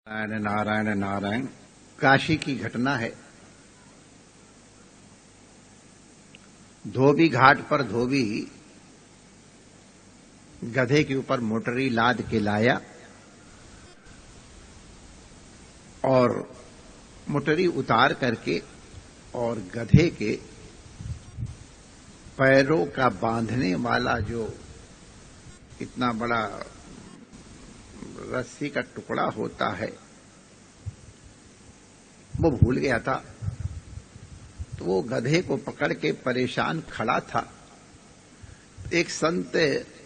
नारायण नारायण नारायण। काशी की घटना है। धोबी घाट पर धोबी गधे के ऊपर मोटरी लाद के लाया और मोटरी उतार करके और गधे के पैरों का बांधने वाला जो इतना बड़ा रस्सी का टुकड़ा होता है वो भूल गया था। तो वो गधे को पकड़ के परेशान खड़ा था। एक संत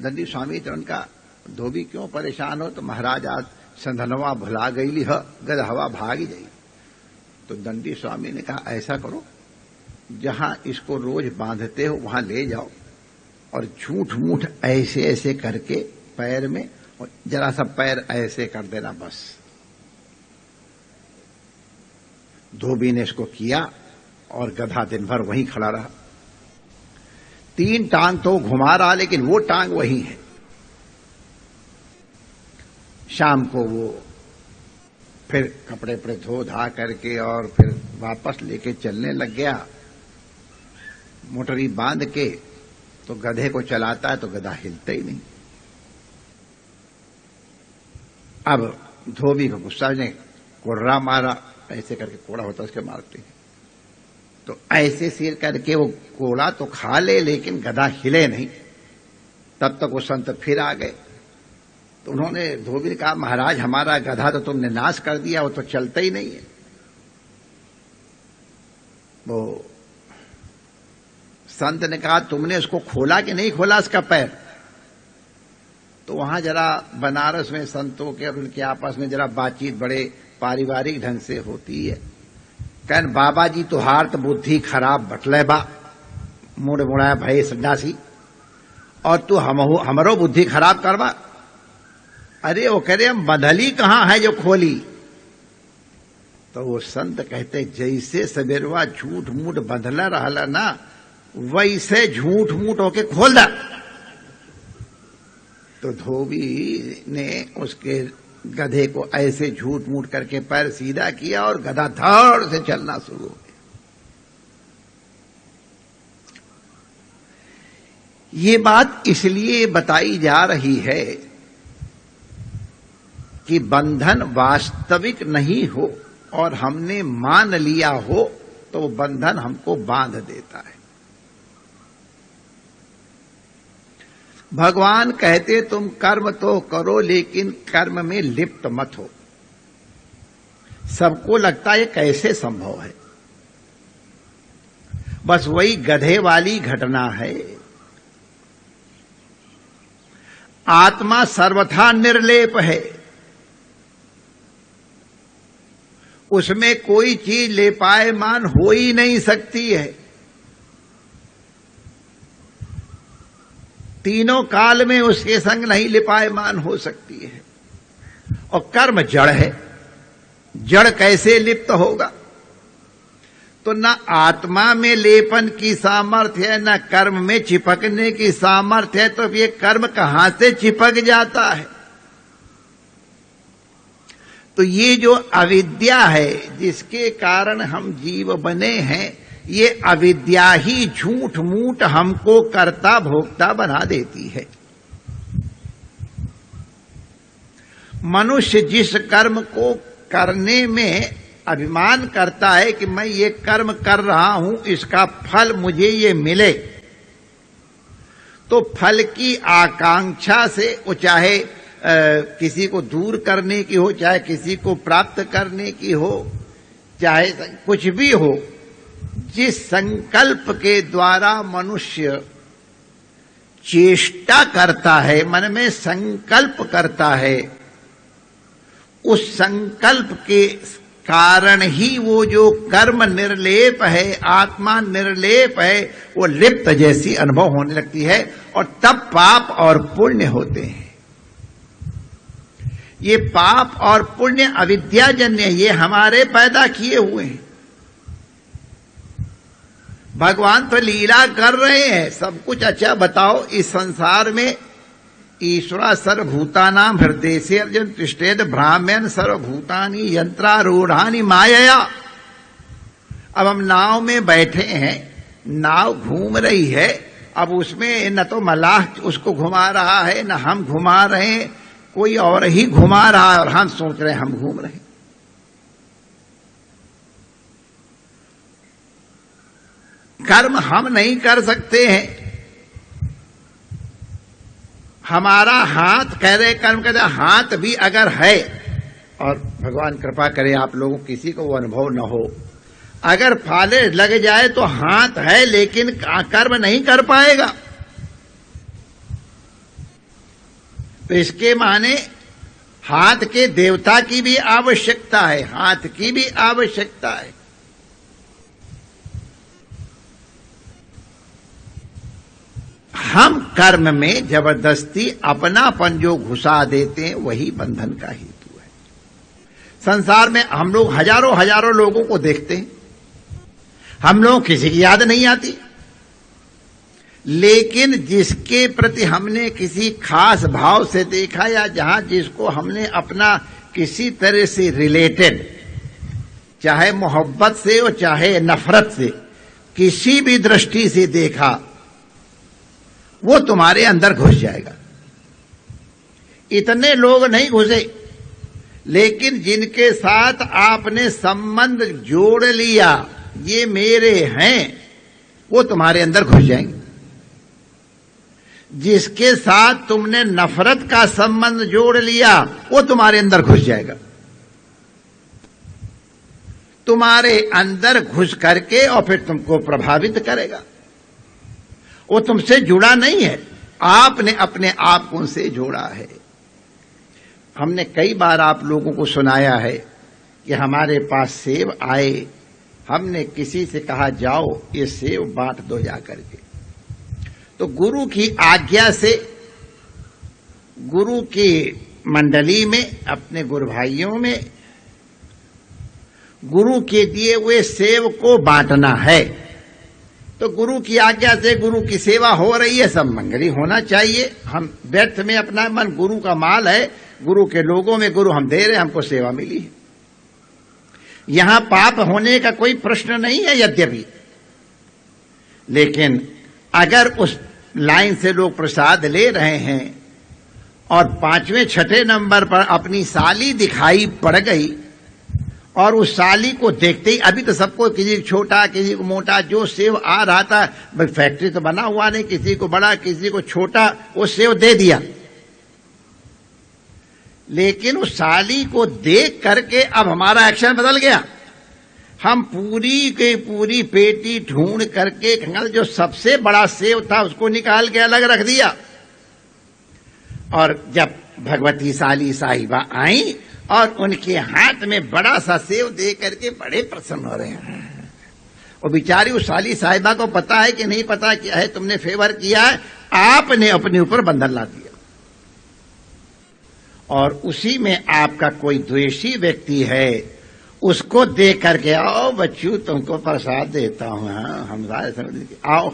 दंडी स्वामी तो उनका, धोबी क्यों परेशान हो? तो महाराज आज संधनवा भुला गई ह, गधवा भाग गई। तो दंडी स्वामी ने कहा ऐसा करो, जहां इसको रोज बांधते हो वहां ले जाओ और झूठ मूठ ऐसे ऐसे करके पैर में और जरा सा पैर ऐसे कर देना बस। धोबी ने इसको किया और गधा दिन भर वहीं खड़ा रहा। 3 टांग तो घुमा रहा लेकिन वो टांग वही है। शाम को वो फिर कपड़े पर धो धा करके और फिर वापस लेके चलने लग गया। मोटरी बांध के तो गधे को चलाता है तो गधा हिलता ही नहीं। अब धोबी को गुस्सा ने कोर्रा मारा, ऐसे करके कोड़ा होता उसके मारते हैं। तो ऐसे सिर करके वो कोड़ा तो खा ले लेकिन गधा हिले नहीं। तब तक वो संत फिर आ गए। तो उन्होंने धोबी ने कहा महाराज हमारा गधा तो तुमने नाश कर दिया, वो तो चलता ही नहीं है। वो संत ने कहा तुमने उसको खोला कि नहीं खोला उसका पैर? तो वहां जरा बनारस में संतों के और उनके आपस में जरा बातचीत बड़े पारिवारिक ढंग से होती है। कहन बाबा जी तुहार तो बुद्धि खराब बटले बा, मुड़ मुड़ा भय सन्यासी, और तू हमरो बुद्धि खराब करवा। अरे वो कह रहे हम बंधली कहां है जो खोली? तो वो संत कहते जैसे सवेरवा झूठ मूठ बंधला रहला ना वैसे झूठ मूठ होके खोल दा। तो धोबी ने उसके गधे को ऐसे झूठ मूठ करके पैर सीधा किया और गधा धड़ से चलना शुरू हो गया। ये बात इसलिए बताई जा रही है कि बंधन वास्तविक नहीं हो और हमने मान लिया हो तो बंधन हमको बांध देता है। भगवान कहते तुम कर्म तो करो लेकिन कर्म में लिप्त मत हो। सबको लगता है कैसे संभव है? बस वही गधे वाली घटना है। आत्मा सर्वथा निर्लेप है, उसमें कोई चीज लेपायमान हो ही नहीं सकती है। तीनों काल में उसके संग नहीं लिपायमान हो सकती है। और कर्म जड़ है, जड़ कैसे लिप्त होगा? तो न आत्मा में लेपन की सामर्थ्य है, न कर्म में चिपकने की सामर्थ्य है, तो ये कर्म कहां से चिपक जाता है? तो ये जो अविद्या है जिसके कारण हम जीव बने हैं, ये अविद्या ही झूठ मूठ हमको कर्ता भोक्ता बना देती है। मनुष्य जिस कर्म को करने में अभिमान करता है कि मैं ये कर्म कर रहा हूं, इसका फल मुझे ये मिले, तो फल की आकांक्षा से वो चाहे किसी को दूर करने की हो, चाहे किसी को प्राप्त करने की हो, चाहे कुछ भी हो, जिस संकल्प के द्वारा मनुष्य चेष्टा करता है, मन में संकल्प करता है, उस संकल्प के कारण ही वो जो कर्म निर्लेप है, आत्मा निर्लेप है, वो लिप्त जैसी अनुभव होने लगती है और तब पाप और पुण्य होते हैं। ये पाप और पुण्य अविद्याजन्य, ये हमारे पैदा किए हुए हैं। भगवान तो लीला कर रहे हैं सब कुछ। अच्छा बताओ, इस संसार में ईश्वर सर्वभूतानां हृदय से अर्जुन तिष्ठेत ब्राह्मण सर्वभूतानि यंत्रारूढ़ानि मायया। अब हम नाव में बैठे हैं, नाव घूम रही है, अब उसमें न तो मलाह उसको घुमा रहा है न हम घुमा रहे हैं, कोई और ही घुमा रहा है और हम सोच रहे हैं हम घूम रहे हैं। कर्म हम नहीं कर सकते हैं। हमारा हाथ कह रहे कर्म कहते हाथ भी अगर है, और भगवान कृपा करे आप लोगों किसी को वो अनुभव न हो, अगर फाले लग जाए तो हाथ है लेकिन कर्म नहीं कर पाएगा। तो इसके माने हाथ के देवता की भी आवश्यकता है, हाथ की भी आवश्यकता है। हम कर्म में जबरदस्ती अपनापन जो घुसा देते हैं वही बंधन का हेतु है। संसार में हम लोग हजारों हजारों लोगों को देखते हैं, हम लोग किसी की याद नहीं आती, लेकिन जिसके प्रति हमने किसी खास भाव से देखा या जहां जिसको हमने अपना किसी तरह से रिलेटेड, चाहे मोहब्बत से और चाहे नफरत से, किसी भी दृष्टि से देखा, वो तुम्हारे अंदर घुस जाएगा। इतने लोग नहीं घुसे, लेकिन जिनके साथ आपने संबंध जोड़ लिया, ये मेरे हैं, वो तुम्हारे अंदर घुस जाएंगे। जिसके साथ तुमने नफरत का संबंध जोड़ लिया, वो तुम्हारे अंदर घुस जाएगा। तुम्हारे अंदर घुस करके और फिर तुमको प्रभावित करेगा। वो तुमसे जुड़ा नहीं है, आपने अपने आप को उनसे जोड़ा है। हमने कई बार आप लोगों को सुनाया है कि हमारे पास सेब आए, हमने किसी से कहा जाओ ये सेब बांट दो जाकर के। तो गुरु की आज्ञा से गुरु की मंडली में, अपने गुरु भाइयों में गुरु के दिए हुए सेब को बांटना है। तो गुरु की आज्ञा से गुरु की सेवा हो रही है, सब मंगली होना चाहिए। हम व्यर्थ में अपना मन, गुरु का माल है, गुरु के लोगों में गुरु हम दे रहे, हमको सेवा मिली है। यहां पाप होने का कोई प्रश्न नहीं है यद्यपि, लेकिन अगर उस लाइन से लोग प्रसाद ले रहे हैं और 5वें 6ठे नंबर पर अपनी साली दिखाई पड़ गई और उस साली को देखते ही, अभी तो सबको किसी को छोटा किसी को मोटा, जो सेव आ रहा था, भाई फैक्ट्री तो बना हुआ नहीं, किसी को बड़ा किसी को छोटा, वो सेव दे दिया। लेकिन उस साली को देख करके अब हमारा एक्शन बदल गया। हम पूरी के पूरी पेटी ढूंढ करके जो सबसे बड़ा सेव था उसको निकाल के अलग रख दिया। और जब भगवती साली साहिबा आई और उनके हाथ में बड़ा सा सेव दे करके बड़े प्रसन्न हो रहे हैं। और बेचारी उस साली साहिबा को पता है कि नहीं पता क्या है, तुमने फेवर किया है, आपने अपने ऊपर बंधन ला दिया। और उसी में आपका कोई द्वेषी व्यक्ति है, उसको देख करके आओ बच्चू तुमको प्रसाद देता हूं, हाँ हमारे आओ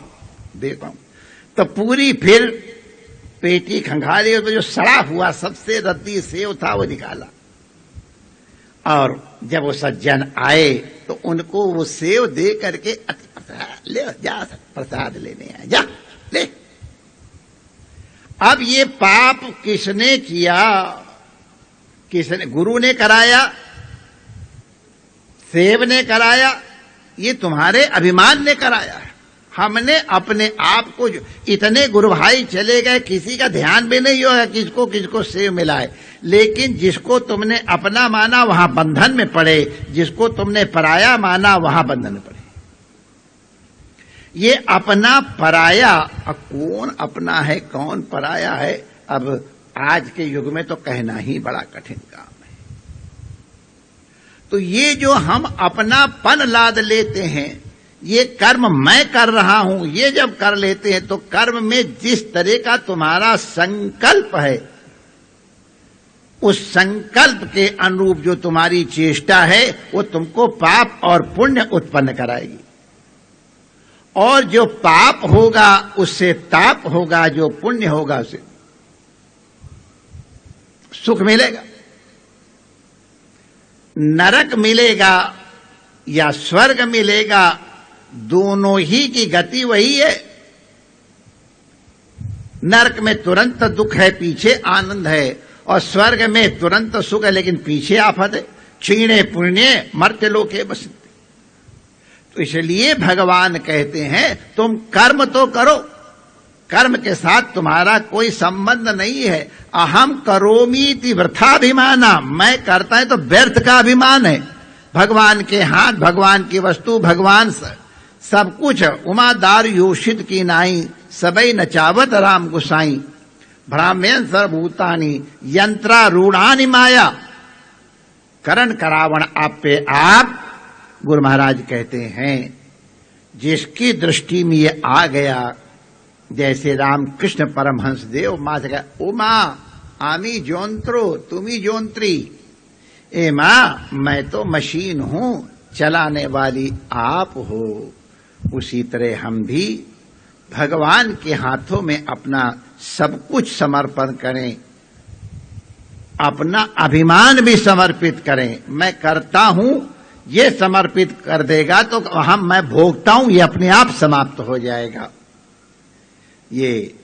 देता हूं, तो पूरी फिर पेटी खंगाली, तो जो सड़ा हुआ सबसे रद्दी सेव था वो निकाला। और जब वो सज्जन आए तो उनको वो सेव दे करके ले जा, प्रसाद लेने आए, जा ले। अब ये पाप किसने किया? किसने? गुरु ने कराया, सेव ने कराया, ये तुम्हारे अभिमान ने कराया है। हमने अपने आप को, इतने गुरु भाई चले गए, किसी का ध्यान भी नहीं होगा किसको किसको सेव मिला है, लेकिन जिसको तुमने अपना माना वहां बंधन में पड़े, जिसको तुमने पराया माना वहां बंधन में पड़े। ये अपना पराया, अब कौन अपना है कौन पराया है, अब आज के युग में तो कहना ही बड़ा कठिन काम है। तो ये जो हम अपनापन लाद लेते हैं, ये कर्म मैं कर रहा हूं, ये जब कर लेते हैं तो कर्म में जिस तरह का तुम्हारा संकल्प है, उस संकल्प के अनुरूप जो तुम्हारी चेष्टा है वो तुमको पाप और पुण्य उत्पन्न कराएगी। और जो पाप होगा उससे ताप होगा, जो पुण्य होगा उसे। सुख मिलेगा। नरक मिलेगा या स्वर्ग मिलेगा, दोनों ही की गति वही है। नरक में तुरंत दुख है, पीछे आनंद है, और स्वर्ग में तुरंत सुख है लेकिन पीछे आफत है। क्षीणे पुण्य मर्त्य लोके बसते। तो इसलिए भगवान कहते हैं तुम कर्म तो करो, कर्म के साथ तुम्हारा कोई संबंध नहीं है। अहम करोमीति वृथाभिमाना, मैं करता है तो व्यर्थ का अभिमान है। भगवान के हाथ, भगवान की वस्तु, भगवान सब कुछ। उमादार योषित की नाई, सबई नचावत राम गुसाई। भ्राम्यन सर्वभूतानि यंत्रारूढ़ानि माया, करण करावण आप पे आप। गुरु महाराज कहते हैं जिसकी दृष्टि में ये आ गया, जैसे रामकृष्ण परमहंस देव माँ से कहा, ओ माँ आमी जोंत्रो तुम्ही जोंत्री, ए माँ मैं तो मशीन हूं, चलाने वाली आप हो। उसी तरह हम भी भगवान के हाथों में अपना सब कुछ समर्पण करें, अपना अभिमान भी समर्पित करें। मैं करता हूं ये समर्पित कर देगा तो मैं भोगता हूं, ये अपने आप समाप्त हो जाएगा। ये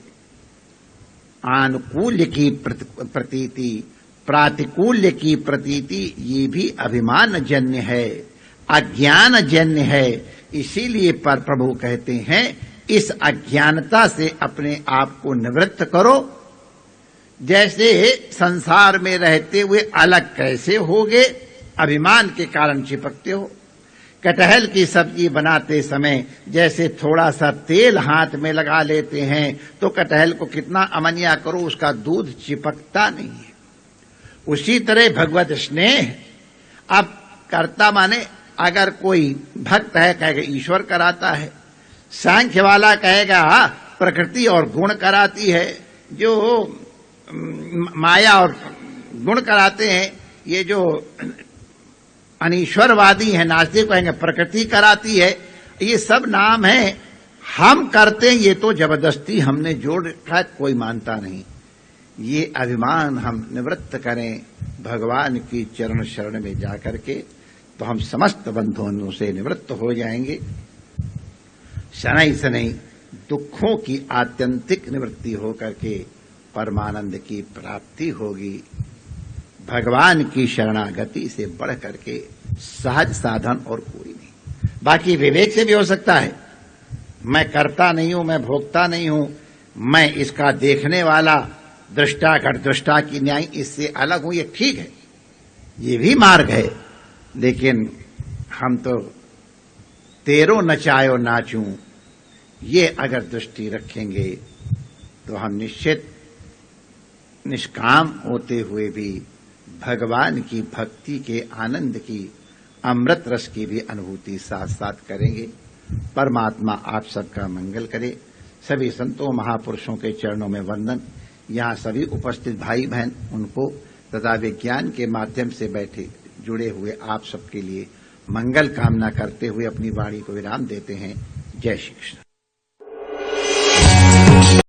आनुकूल्य की प्रतीति, प्रातिकूल्य की प्रतीति, ये भी अभिमान जन्य है, अज्ञान जन्य है। इसीलिए पर प्रभु कहते हैं इस अज्ञानता से अपने आप को निवृत्त करो। जैसे संसार में रहते हुए अलग कैसे होगे, अभिमान के कारण चिपकते हो। कटहल की सब्जी बनाते समय जैसे थोड़ा सा तेल हाथ में लगा लेते हैं तो कटहल को कितना अमनिया करो, उसका दूध चिपकता नहीं है। उसी तरह भगवत स्नेह, अब कर्ता माने अगर कोई भक्त है कहेगा ईश्वर कराता है, सांख्य वाला कहेगा प्रकृति और गुण कराती है, जो माया और गुण कराते हैं, ये जो अनीश्वरवादी है नास्तिक कहेंगे प्रकृति कराती है। ये सब नाम है, हम करते हैं ये तो जबरदस्ती हमने जोड़ रखा है, कोई मानता नहीं। ये अभिमान हम निवृत्त करें भगवान की चरण शरण में जाकर के, तो हम समस्त बंधनों से निवृत्त हो जाएंगे। शनै शनै दुखों की आत्यंतिक निवृत्ति होकर के परमानंद की प्राप्ति होगी। भगवान की शरणागति से बढ़ करके सहज साधन और कोई नहीं। बाकी विवेक से भी हो सकता है, मैं करता नहीं हूं, मैं भोगता नहीं हूं, मैं इसका देखने वाला दृष्टा घट दृष्टा की न्याय इससे अलग हूं, ये ठीक है, ये भी मार्ग है। लेकिन हम तो तेरो नचायो नाचूं, ये अगर दृष्टि रखेंगे तो हम निश्चित निष्काम होते हुए भी भगवान की भक्ति के आनंद की, अमृत रस की भी अनुभूति साथ साथ करेंगे। परमात्मा आप सबका मंगल करे। सभी संतों महापुरुषों के चरणों में वंदन। यहाँ सभी उपस्थित भाई बहन उनको तथा विज्ञान के माध्यम से बैठे जुड़े हुए आप सबके लिए मंगल कामना करते हुए अपनी वाणी को विराम देते हैं। जय श्री कृष्ण।